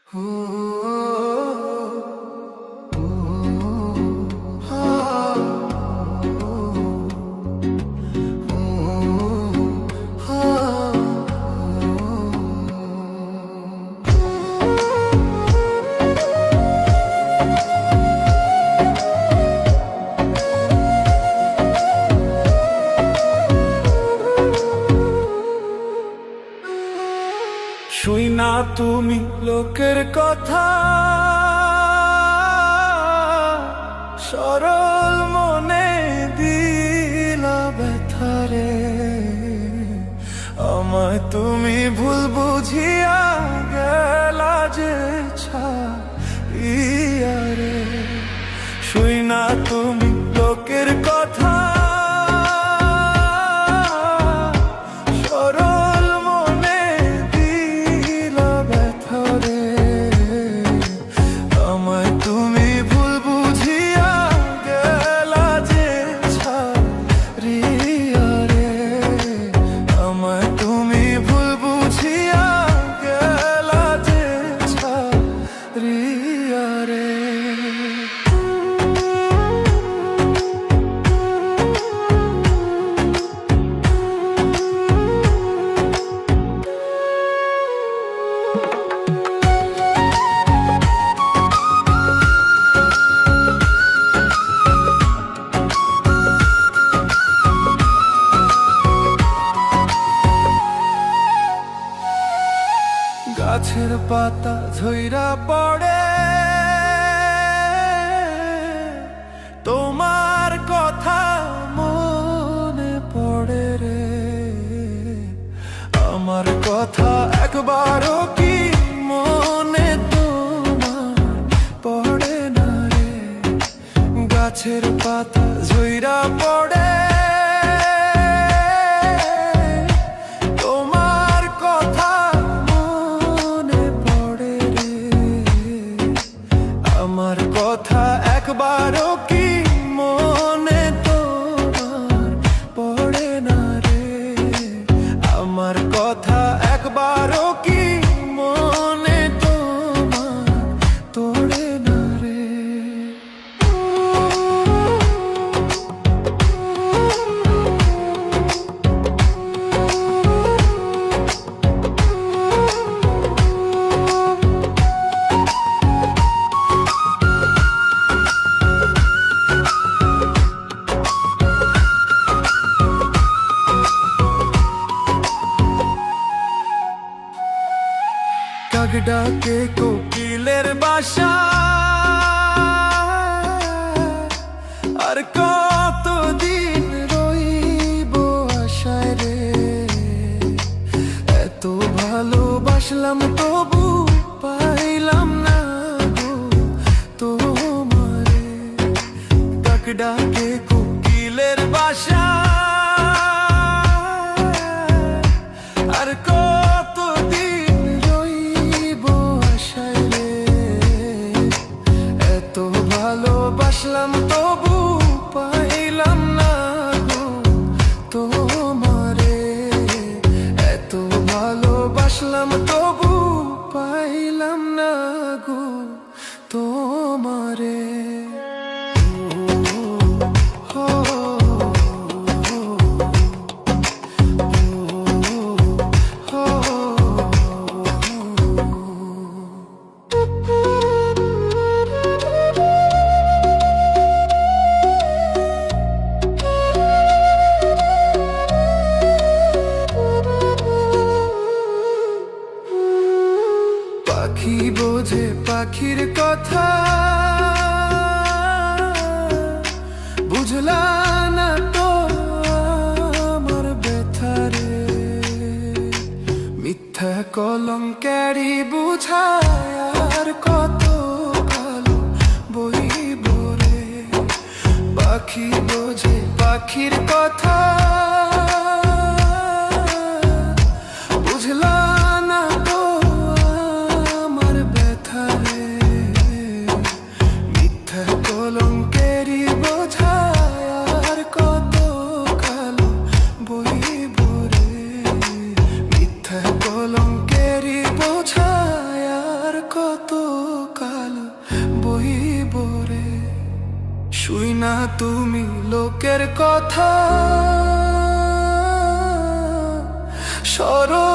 শুই না তুমি লোকের কথা, সরল মনে দিলা ব্যথারে। আমায় তুমি ভুল বুঝিয়া গেলা যে ছাড়িয়া রে। শুই না তুমি লোকের কথা, গাছের পাতা ঝইরা পড়ে তোমার কথা মনে পড়ে রে। আমার কথা একবারও কি মনে তোমার পড়ে না রে। গাছের পাতা ঝইরা পড়ে একবারও কি মনে তোমার পড়ে না রে। আমার কথা একবারও কি মনে তোমার তোড়ে না রে। কাক ডাকে কোকিলের বাসা, আর কতদিন রইব আশায় রে। এত ভালোবাসলাম তবু পাইলাম না গো তোমারে। কাক ডাকে কোকিলের বাসা, আর কতদিন রইব আশায় রে। এত ভালোবাসলাম তবু পাইলাম না গো তোমারে। এত ভালোবাসলাম তবু পাইলাম না গো তোমারে। পাখি বোঝে পাখির কথা, বুঝলা না তো আমার ব্যথারে। মিথ্যা কলঙ্কেরই বুঝায় আর কত কালো বইব রে। পাখি বোঝে পাখির কথা, বুঝলা না তো আমার ব্যথারে। মিথ্যা কলঙ্কেরই বোঝায় আর কত কালো বইব রে। মিথ্যা কলঙ্কেরই বোঝায় আর কত কাল বহিব রে। শুই না তুমি লোকের কথা, সরল